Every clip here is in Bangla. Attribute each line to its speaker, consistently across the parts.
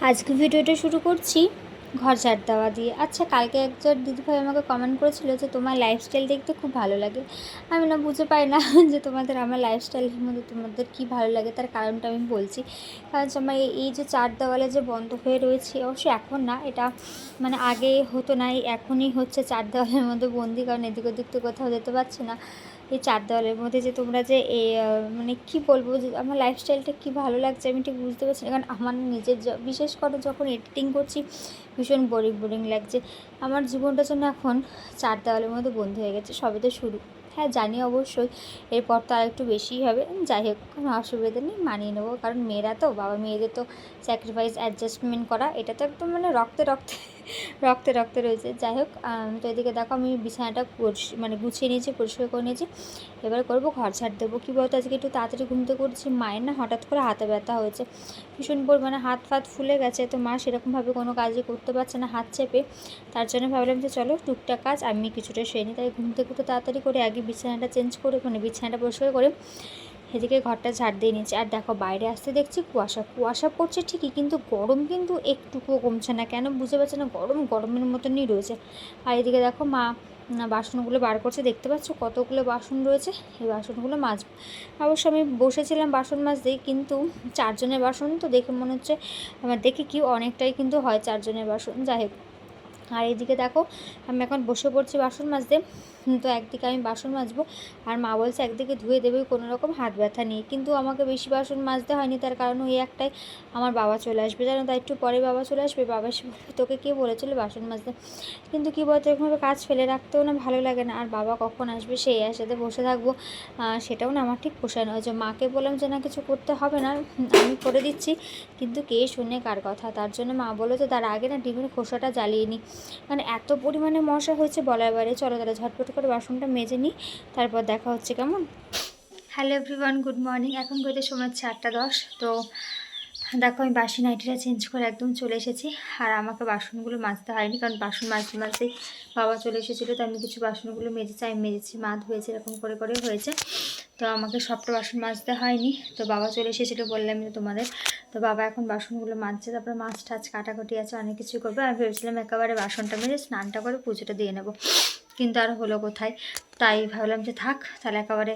Speaker 1: আজকে ভিডিওটা শুরু করছি ঘর ঝাড় দেওয়া দিয়ে। আচ্ছা, কালকে একজন দিদিভাই আমাকে কমেন্ট করেছিল যে তোমার লাইফস্টাইল দেখতে খুব ভালো লাগে। আমি না বুঝে পাই না যে আমার লাইফস্টাইলের মধ্যে তোমাদের কী ভালো লাগে, তার কারণটা আমি বলছি। কারণ আমার এই যে চার দেওয়ালে যে বন্ধ হয়ে রয়েছে, অবশ্যই এখন না, এটা মানে আগে হতো না, এখনই হচ্ছে চার দেওয়ালের মধ্যে বন্দি। কারণ এদিক ওদিক তো কোথাও যেতে পারছি না। এই চার দেওয়ালের মধ্যে যে তোমরা যে এই মানে কী বলবো, যে আমার লাইফস্টাইলটা কী ভালো লাগছে আমি ঠিক বুঝতে পারছি না। কারণ আমার নিজের বিশেষ করে যখন এডিটিং করছি ভীষণ বোরিং লাগছে। আমার জীবনটা যেন এখন চার দেওয়ালের মধ্যে বন্ধ হয়ে গেছে। সবে তো শুরু। হ্যাঁ জানি অবশ্যই এরপর তো আর একটু বেশিই হবে। যাই হোক, কোনো অসুবিধা নেই, মানিয়ে নেবো। কারণ মেয়েরা তো, বাবা মেয়েদের তো স্যাক্রিফাইস অ্যাডজাস্টমেন্ট করা এটা তো একদম মানে রক্তে রক্তে রক্তে রক্তে রয়েছে। যাই হোক, তো এদিকে দেখো আমি বিছানাটা গুছিয়ে নিয়েছি, পরিষ্কার করে নিয়েছি। এবার করবো ঘর ঝাড় দেবো। কী বলতো, আজকে একটু তাড়াতাড়ি ঘুমতে করছি। মায়ের না হঠাৎ করে হাতে ব্যথা হয়েছে, ভীষণ পরিমাণে হাত ফাত ফুলে গেছে। তো মা সেরকমভাবে কোনো কাজই করতে পারছে না হাত চেপে। তার জন্য ভাবলাম যে চলো টুকটাক কাজ আমি কিছুটা সেরে নিই। তাই ঘুমতে তাড়াতাড়ি করে আগে বিছানাটা চেঞ্জ করে বিছানাটা পরিষ্কার করে এদিকে ঘরটা ঝাড় দিয়ে নিচ্ছি। আর দেখো বাইরে আসতে দেখছি কুয়াশা পড়ছে ঠিকই, কিন্তু গরম কিন্তু একটুকুও কমছে না। কেন বুঝতে পারছি না, গরমের মতনই রয়েছে। আর এদিকে দেখো মা বাসনগুলো বার করছে, দেখতে পাচ্ছ কতগুলো বাসন রয়েছে। এই বাসনগুলো মাজবো। অবশ্য আমি বসেছিলাম বাসন মাজতেই, কিন্তু চারজনের বাসন তো দেখে মনে হচ্ছে আমার দেখে কি অনেকটাই কিন্তু হয় চারজনের বাসন। যাই হোক, আর এইদিকে দেখো আমি এখন বসে পড়ছি বাসন মাজতে। তো একদিকে আমি বাসন মাজবো, আর মা বলছে একদিকে ধুয়ে দেবে কোনো রকম হাত ব্যথা নিয়ে। কিন্তু আমাকে বেশি বাসন মাজতে হয়নি, তার কারণ ওই একটাই, আমার বাবা চলে আসবে জানো। তাই একটু পরে বাবা চলে আসবে, বাবা এসে বলবে তোকে কে বলেছিল বাসন মাজতে। কিন্তু কী বলতো, এরকমভাবে কাজ ফেলে রাখতেও না ভালো লাগে না। আর বাবা কখন আসবে সেই আশাতে বসে থাকবো, সেটাও না আমার ঠিক পোষায় না। ওই যে মাকে বললাম যে না কিছু করতে হবে না, আমি করে দিচ্ছি, কিন্তু কে শুনে কার কথা। তার জন্য মা বললো যে তার আগে না ডিমের খোসাটা জ্বালিয়ে নিই। মানে এত পরিমাণে মশা হয়েছে বলার বাইরে। চলো তাহলে ঝটপট করে বাসনটা মেজে নিই, তারপর দেখা হচ্ছে কেমন। Hello everyone, good morning. এখন বইতে সময় হচ্ছে 8:10। তো দেখো আমি বাসি নাইটিটা চেঞ্জ করে একদম চলে এসেছি। আর আমাকে বাসনগুলো মাজতে হয়নি, কারণ বাসন মাজতেই বাবা চলে এসেছিলো। তো আমি কিছু বাসনগুলো মেজেছি, আমি মেজেছি, মা ধুয়েছে, এরকম করে হয়েছে। তো আমাকে সবটা বাসন মাজতে হয়নি। তো বাবা চলে এসেছিলো বললাম যে তোমাদের। তো বাবা এখন বাসনগুলো মাজছে, তারপরে মাছ টাছ কাটাকুটি আছে, অনেক কিছু করবে। আমি ভেবেছিলাম একেবারে বাসনটা মেজে স্নানটা করে পুজোটা দিয়ে নেবো, কিন্তু আর হলো কোথায়। তাই ভাবলাম যে থাক, তাহলে একেবারে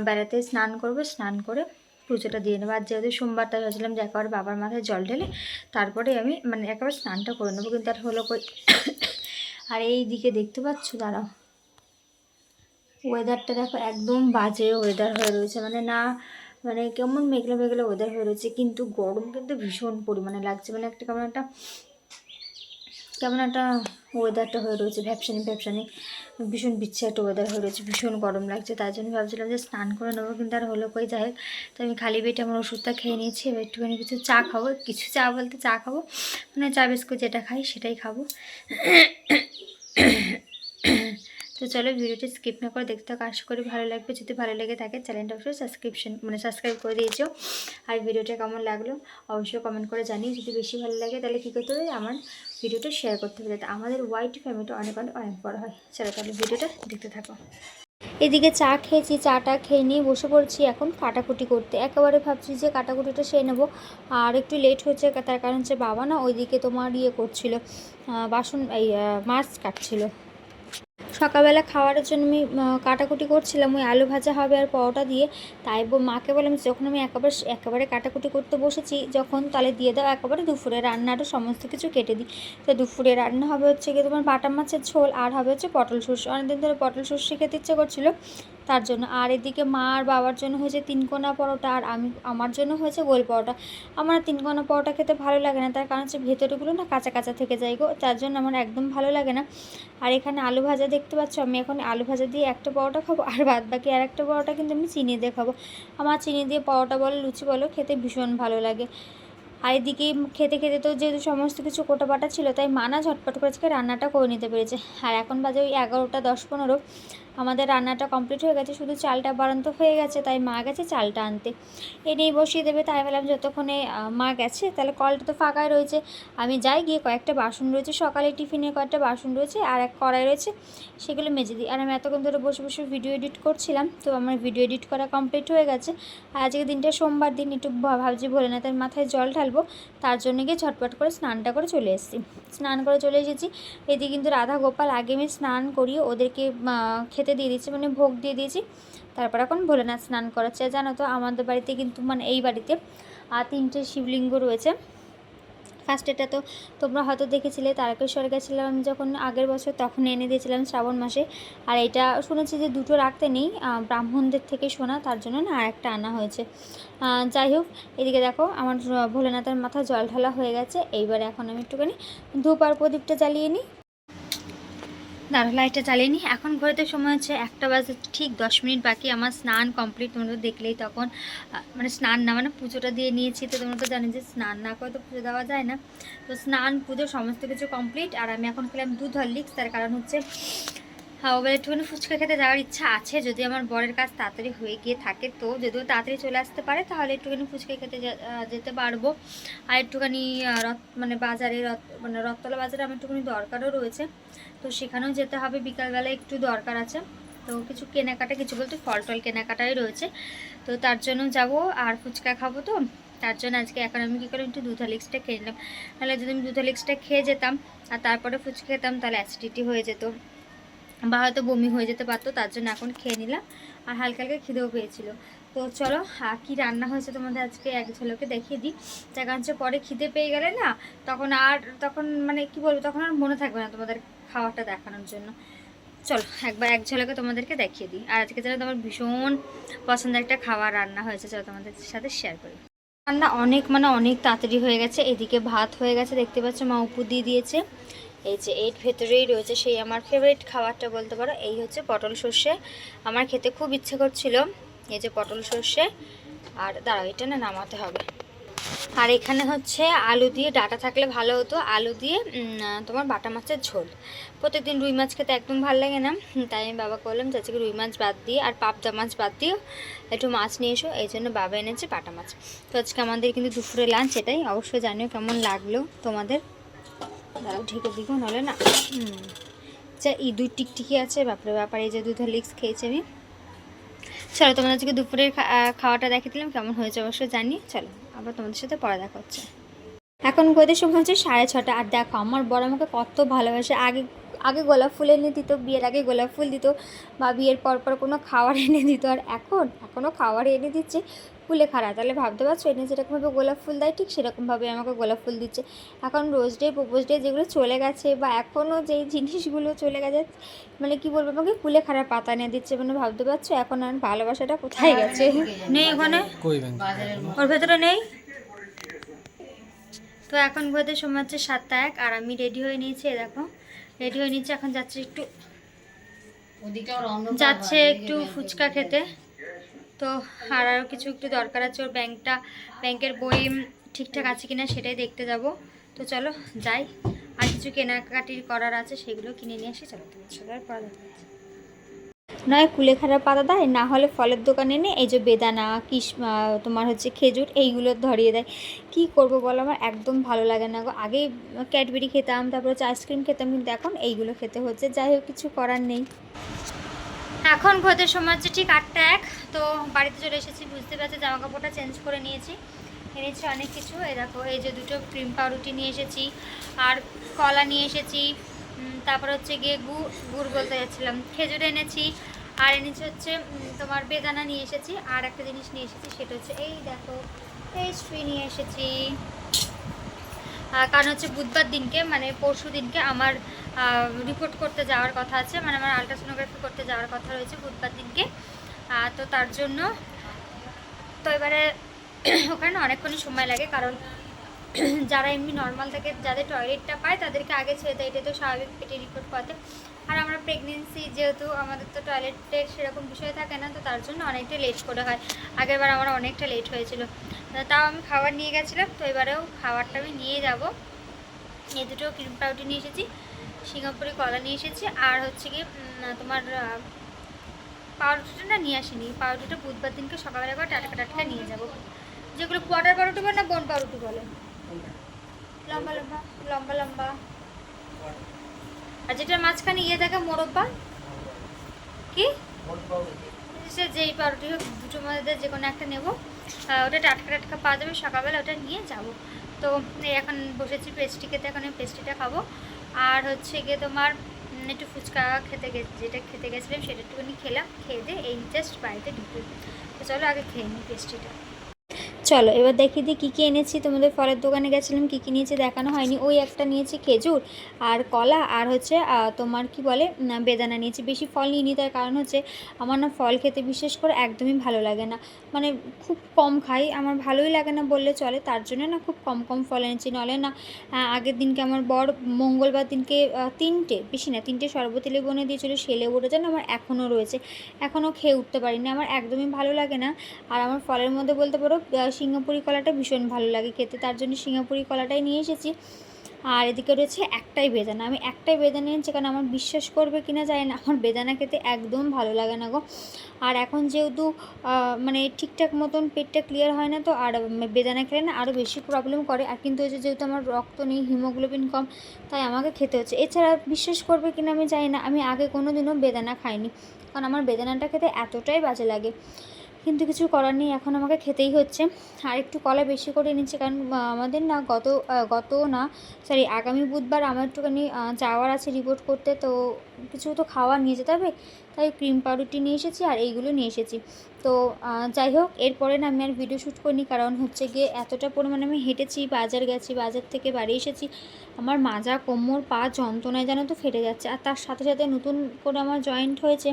Speaker 1: বেড়াতে স্নান করবো, স্নান করে পুজোটা দিয়ে নেবো। আর যেহেতু সোমবার, তাই ভাবছিলাম যে একেবারে বাবার মাথায় জল ঢেলে তারপরে আমি মানে একেবারে স্নানটা করে নেবো, কিন্তু আর হলো কই। আর এই দিকে দেখতে পাচ্ছ, দাঁড়াও, ওয়েদারটা দেখো একদম বাজে ওয়েদার হয়ে রয়েছে। মানে না, মানে কেমন মেঘলা মেঘলা ওয়েদার হয়ে রয়েছে, কিন্তু গরম কিন্তু ভীষণ পরিমাণে লাগছে। মানে একটা কেমন একটা ওয়েদারটা হয়ে রয়েছে, ভ্যাপসানি ভীষণ বিচ্ছে একটা ওয়েদার হয়ে রয়েছে, ভীষণ গরম লাগছে। তাই জন্য ভাবছিলাম যে স্নান করে নেবো, কিন্তু আর হলো কই। যাই হোক, তো আমি খালি পেটে আমার ওষুধটা খেয়ে নিয়েছি। এবার একটুখানি কিছু চা খাবো, কিছু চা বলতে চা খাবো, মানে চা বিস্কুট যেটা খাই সেটাই খাবো। তো চলো ভিডিওটি স্কিপ না করে দেখতে থাকো, আশা করি ভালো লাগবে। যদি ভালো লেগে থাকে চ্যানেলটা অবশ্যই সাবস্ক্রাইব করে দিয়েছো। আর ভিডিওটা কেমন লাগলো অবশ্যই কমেন্ট করে জানিয়ে। যদি বেশি ভালো লাগে তাহলে কী করতে হবে, আমার ভিডিওটা শেয়ার করতে হবে, যাতে আমাদের ওয়াইটি ফ্যামিলিটা অনেক বড় হয়। চলো তাহলে ভিডিওটা দেখতে থাকো। এদিকে চা খেয়েছি, চাটা খেয়ে নিয়ে বসে পড়ছি এখন কাটাকুটি করতে। একেবারে ভাবছি যে কাটাকুটিটা সেরে নেবো। আর একটু লেট হচ্ছে, তার কারণ হচ্ছে বাবা না ওইদিকে তোমার করছিল, বাসন এই মাছ কাটছিল। সকালবেলা খাওয়ারের জন্য আমি কাটাকুটি করছিলাম, ওই আলু ভাজা হবে আর পরোটা দিয়ে। তাই মাকে বললাম যখন আমি একেবারে কাটাকুটি করতে বসেছি যখন, তাহলে দিয়ে দাও একেবারে দুপুরে রান্নাটা সমস্ত কিছু কেটে দিই। তো দুপুরে রান্না হবে হচ্ছে গিয়ে তোমার বাটা মাছের ঝোল, আর হবে হচ্ছে পটল সর্ষে। অনেকদিন ধরে পটল সর্ষে খেতে ইচ্ছে করছিলো, তার জন্য। আর এদিকে মা আর বাবার জন্য হয়েছে তিনকোনা পরোটা, আর আমার জন্য হয়েছে গোল পরোটা। আমার তিনকোনা পরোটা খেতে ভালো লাগে না, তার কারণ হচ্ছে ভেতরগুলো না কাঁচা কাঁচা থেকে যায় গো, তার জন্য আমার একদম ভালো লাগে না। আর এখানে আলু ভাজা দেখতে পাচ্ছ, আমি এখন আলু ভাজা দিয়ে একটা পরোটা খাবো, আর বাদ বাকি আর একটা পরোটা কিন্তু আমি চিনি দিয়ে খাবো। আমার চিনি দিয়ে পরোটা বলো লুচি বলো খেতে ভীষণ ভালো লাগে। আর এদিকে খেতে খেতে তো যেহেতু সমস্ত কিছু কোটাবাটা ছিল, তাই মানা ঝটপট করে আজকে রান্নাটা করে নিতে পেরেছে। আর এখন বাজে ওই 11টা 10-15। আমাদের রান্নাটা কমপ্লিট হয়ে গেছে, শুধু চালটা বাড়ন্ত হয়ে গেছে, তাই মা গেছে চালটা আনতে, এনেই বসিয়ে দেবে। তাই বললাম যতক্ষণে মা গেছে তাহলে কলটা তো ফাঁকাই রয়েছে, আমি যাই, গিয়ে কয়েকটা বাসন রয়েছে, সকালে টিফিনের কয়েকটা বাসন রয়েছে আর এক কড়াই রয়েছে, সেগুলো মেজে দিই। আর আমি এতক্ষণ ধরে বসে বসে ভিডিও এডিট করছিলাম, তো আমার ভিডিও এডিট করা কমপ্লিট হয়ে গেছে। আর আজকে দিনটা সোমবার দিন, একটু ভাবছি ভোলেনাথের মাথায় জল ঢালবো, তার জন্য গিয়ে ঝটপট করে স্নানটা করে চলে এসেছি। স্নান করে চলে এসেছি, এদিকে কিন্তু রাধা গোপাল আগে আমি স্নান করিয়ে ওদেরকে খেতে দিয়ে দিয়েছি, মানে ভোগ দিয়ে দিয়েছি। তারপর এখন ভোলেনাথ স্নান করাচ্ছে। জানো তো আমাদের বাড়িতে কিন্তু, মানে এই বাড়িতে 3টে শিবলিঙ্গ রয়েছে। ফার্স্ট এটা তো তোমরা হয়তো দেখেছিলে, তারকেশ্বরে গেছিলাম আমি যখন আগের বছর, তখন এনে দিয়েছিলাম শ্রাবণ মাসে। আর এটা শুনেছি যে দুটো রাখতে নেই, ব্রাহ্মণদের থেকে শোনা, তার জন্য না আর একটা আনা হয়েছে। যাই হোক, এদিকে দেখো আমার ভোলেনাথের মাথায় জল ঢালা হয়ে গেছে। এইবারে এখন আমি একটুখানি ধূপ আর প্রদীপটা জ্বালিয়ে নিই। দাঁড়া, লাইটটা জ্বালিয়ে নিই। এখন ঘড়িতে সময় হচ্ছে 1টা বাজে, ঠিক 10 মিনিট বাকি আমার স্নান কমপ্লিট। তোমরা তো দেখলেই তখন, মানে স্নান না, মানে পুজোটা দিয়ে নিয়েছি। তো তোমরা তো জানো যে স্নান না করে তো পুজো দেওয়া যায় না। তো স্নান পুজো সমস্ত কিছু কমপ্লিট। আর আমি এখন খেলাম দুধ হরলিক্স। তার কারণ হচ্ছে ওবার একটুখানি ফুচকা খেতে যাওয়ার ইচ্ছা আছে, যদি আমার বরের কাজ তাড়াতাড়ি হয়ে গিয়ে থাকে, তো যদিও তাড়াতাড়ি চলে আসতে পারে, তাহলে একটুখানি ফুচকা খেতে যেতে পারবো। আর একটুখানি মানে বাজারে মানে রথতলা বাজারে আমার একটুখানি দরকারও রয়েছে, তো সেখানেও যেতে হবে, বিকালবেলায় একটু দরকার আছে। তো কিছু কেনাকাটা, কিছু বলতে ফল টল কেনাকাটাই রয়েছে, তো তার জন্য যাব। আর ফুচকা খাবো, তো তার জন্য আজকে এখন আমি কী করলাম, একটু দুধ হরলিক্সটা খেয়ে নিলাম। নাহলে যদি আমি দুধ হরলিক্সটা খেয়ে যেতাম আর তারপরে ফুচকা খেতাম, তাহলে অ্যাসিডিটি হয়ে যেত বা হয়তো বমি হয়ে যেতে পারতো। তার জন্য এখন খেয়ে নিলাম, আর হালকা হালকা খিদেও পেয়েছিল। তো চলো, কী রান্না হয়েছে তোমাদের আজকে এক ঝলকে দেখিয়ে দিই। তার কারণ হচ্ছে পরে খিদে পেয়ে গেলে না, তখন মানে কি বলবো, তখন আর মনে থাকবে না তোমাদের খাওয়াটা দেখানোর জন্য। চলো একবার এক ঝলকে তোমাদেরকে দেখিয়ে দিই। আর আজকে যেন তোমার ভীষণ পছন্দের একটা খাবার রান্না হয়েছে, চলো তোমাদের সাথে শেয়ার করি। রান্না অনেক তাড়াতাড়ি হয়ে গেছে। এদিকে ভাত হয়ে গেছে, দেখতে পাচ্ছ মা উপর দিয়ে দিয়েছে। এই যে এর ভেতরেই রয়েছে সেই আমার ফেভারিট খাবারটা বলতে পারো, এই হচ্ছে পটল সর্ষে। আমার খেতে খুব ইচ্ছে করছিল, এই যে পটল সর্ষে। আর দাঁড়াও, এটা না নামাতে হবে। আর এখানে হচ্ছে আলু দিয়ে, ডাটা থাকলে ভালো হতো, আলু দিয়ে তোমার বাটা মাছের ঝোল। প্রত্যেকদিন রুই মাছ খেতে একদম ভালো লাগে না, তাই আমি বাবাকে বললাম যে আজকে রুই মাছ বাদ দিয়ে আর পাবদা মাছ বাদ দিয়েও একটু মাছ নিয়ে এসো। এই জন্য বাবা এনেছে বাটা মাছ। তো আজকে আমাদের কিন্তু দুপুরে লাঞ্চ এটাই। অবশ্যই জানিও কেমন লাগলো তোমাদের। দাঁড়াও ঢেকে দিব, নাহলে না যা ইঁদুর টিকটিকি আছে, ব্যাপারে এই যে দুধ হরলিক্স খেয়েছি আমি। চলো তোমাদের আজকে দুপুরের খাওয়াটা দেখে দিলাম, কেমন হয়েছে অবশ্যই জানি। চলো আবার তোমাদের সাথে পরে দেখা হচ্ছে। এখন ঘড়িতে সময় হচ্ছে 6:30। আর দেখো আমার বড় আমাকে কত ভালোবাসে। আগে আগে গোলাপ ফুল এনে দিত, বিয়ের আগে গোলাপ ফুল দিত, বা বিয়ের পর কোনো খাবার এনে দিত। আর এখনও খাবার এনে দিচ্ছে কুলেখাড়া। তাহলে ভাবতে পারছো, এনে যেরকমভাবে গোলাপ ফুল দেয় ঠিক সেরকমভাবে আমাকে গোলাপ ফুল দিচ্ছে। এখন রোজ ডে, প্রপোজ ডে যেগুলো চলে গেছে, বা এখনও যেই জিনিসগুলো চলে গেছে, মানে কি বলবো, আমাকে কুলেখাড়া পাতা এনে দিচ্ছে। মানে ভাবতে পারছো এখন আর ভালোবাসাটা কোথায় গেছে। নেই ওখানে, ওর ভেতরে নেই। তো এখন ঘড়িতে সময় হচ্ছে 7:01। আর আমি রেডি হয়ে নিয়েছি, দেখো রেডি হয়ে নিয়েছি। এখন যাচ্ছে একটু ফুচকা খেতে। তো আরও কিছু একটু দরকার আছে, ওর ব্যাংকের বই ঠিকঠাক আছে কিনা সেটাই দেখতে যাব। তো চলো যাই, আর কিছু কেনাকাটি করার আছে সেগুলো কিনে নিয়ে আসি। চলো তোমার সাথে আর পড়া দেখা যাচ্ছে। নয় কুলেখাড়ার পাতা দেয়, না হলে ফলের দোকানে এনে এই যে বেদানা, তোমার হচ্ছে খেজুর, এইগুলো ধরিয়ে দেয়। কি করব বলো, আমার একদম ভালো লাগে না গো। আগে ক্যাডবেরি খেতাম, তারপর হচ্ছে আইসক্রিম খেতাম, কিন্তু এখন এইগুলো খেতে হচ্ছে। যাই হোক, কিছু করার নেই। এখন ঘড়িতে সময় হচ্ছে ঠিক 8:01। তো বাড়িতে চলে এসেছি, বুঝতে পারছি জামা কাপড়টা চেঞ্জ করে নিয়েছি। এনেছি অনেক কিছু, এই দেখো এই যে দুটো ক্রিম পাউরুটি নিয়ে এসেছি, আর কলা নিয়ে এসেছি, তারপর হচ্ছে গিয়ে গুড় বলতে যাচ্ছিলাম, খেজুর এনেছি, আর এনেছি হচ্ছে তোমার বেদানা নিয়ে এসেছি। আর একটা জিনিস নিয়ে এসেছি, সেটা হচ্ছে এই দেখো পেস্ট্রি নিয়ে এসেছি। কারণ হচ্ছে বুধবার দিনকে, মানে পরশু দিনকে আমার রিপোর্ট করতে যাওয়ার কথা আছে, মানে আমার আলট্রাসোনোগ্রাফি করতে যাওয়ার কথা রয়েছে বুধবার দিনকে। তো তার জন্য, তো এবারে ওখানে অনেকক্ষণই সময় লাগে, কারণ যারা এমনি নর্মাল থাকে, যাদের টয়লেটটা পায় তাদেরকে আগে ছেড়ে দেয়, এটা তো স্বাভাবিক পেটে রিপোর্ট করাতে। আর আমরা প্রেগনেন্সি যেহেতু, আমাদের তো টয়লেটের সেরকম বিষয় থাকে না, তো তার জন্য অনেকটা লেট করে হয়। আগেরবার আমার অনেকটা লেট হয়েছিল, তাও আমি খাবার নিয়ে গেছিলাম। তো এবারেও খাবারটা আমি নিয়ে যাব। এই দুটো ক্রিম পাউডার নিয়ে এসেছি, সিঙ্গাপুরি কলা নিয়ে এসেছি, আর হচ্ছে কি তোমার পাউরুটিটা না নিয়ে আসিনি, পাউরুটিটা বুধবার দিনকে সকালবেলা একবার টাটকা টাটকা নিয়ে যাবো। যেগুলো কোয়ার্টার পাউরুটি বলে না বোন পাউরুটি বলে, লম্বা লম্বা লম্বা লম্বা, আর যেটা মাঝখানে ইয়ে থাকে মোরব্বা, কি সে যেই পাউরুটি হোক দুটোর মধ্যে যে কোনো একটা নেবো। ওটা টাটকা টাটকা পাওয়া যাবে, সকালবেলা ওটা নিয়ে যাব। তো এখন বসেছি পেস্ট্রি খেতে, এখন আমি পেস্ট্রিটা খাবো। আর হচ্ছে গিয়ে তোমার একটু ফুচকা যেটা খেতে গেছিলাম সেটা একটুখানি খেলাম, খেয়ে দিয়ে এই জাস্ট বাড়িতে ঢুকে। তো চলো আগে খেয়ে নিই পেস্ট্রিটা। চলো এবার দেখিয়ে দিই কী কী এনেছি। তোমাদের ফলের দোকানে গেছিলাম, কী কী নিয়েছি দেখানো হয়নি। ওই একটা নিয়েছি খেজুর আর কলা, আর হচ্ছে তোমার কি বলে বেদানা নিয়েছি। বেশি ফল নিইনি, তার কারণ হচ্ছে আমার না ফল খেতে বিশেষ করে একদমই ভালো লাগে না, মানে খুব কম খাই, আমার ভালোই লাগে না বললে চলে, তার জন্য না খুব কম কম ফল এনেছি। নাহলে না আগের দিনকে আমার বর মঙ্গলবার দিনকে 3টে, বেশি না 3টে শরবতি লেবু এনে দিয়েছিলো। সে লেবুটা যেন আমার এখনও রয়েছে, এখনও খেয়ে উঠতে পারিনি, আমার একদমই ভালো লাগে না। আর আমার ফলের মধ্যে বলতে পারো সিঙ্গাপুরি কলাটা ভীষণ ভালো লাগে খেতে, তার জন্য সিঙ্গাপুরি কলাটাই নিয়ে এসেছি। আর এদিকে রয়েছে একটাই বেদানা, আমি একটাই বেদানা নিয়েছি, কারণ আমার বিশ্বাস করবে কিনা জানি না, আমার বেদানা খেতে একদম ভালো লাগে না গো। আর এখন যেহেতু মানে ঠিকঠাক মতন পেটটা ক্লিয়ার হয় না, তো আর বেদানা খেলে না আরও বেশি প্রবলেম করে। আর কিন্তু হচ্ছে যেহেতু আমার রক্ত নেই, হিমোগ্লোবিন কম, তাই আমাকে খেতে হচ্ছে। এছাড়া বিশ্বাস করবে কিনা আমি জানি না, আমি আগে কোনো দিনও বেদানা খাইনি, কারণ আমার বেদানাটা খেতে এতটাই বাজে লাগে, কিন্তু কিছু করার নেই, এখন আমাকে খেতেই হচ্ছে। আর একটু কলা বেশি করে নিচ্ছি, কারণ আমাদের না আগামী বুধবার আমার একটুখানি যাওয়ার আছে রিপোর্ট করতে, তো কিছু তো খাওয়া নিয়ে যেতে হবে, তাই ক্রিম পাউরুটি নিয়ে এসেছি আর এইগুলো নিয়ে এসেছি। তো যাই হোক, এরপরে না আমি আর ভিডিও শ্যুট করিনি, কারণ হচ্ছে গিয়ে এতটা পরিমাণে আমি হেঁটেছি, বাজার গেছি, বাজার থেকে বাড়ি এসেছি, আমার মাজা কোমর পা যন্ত্রণায় যেন তো ফেটে যাচ্ছে। আর তার সাথে সাথে নতুন করে আমার জয়েন্ট হয়েছে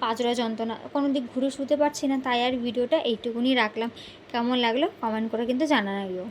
Speaker 1: পাজরা যন্ত্রণা, কোনো দিক ঘুরে শুতে পারছি না, তাই আর ভিডিওটা এইটুকুনি রাখলাম। কেমন লাগলো কমেন্ট করে কিন্তু জানানো।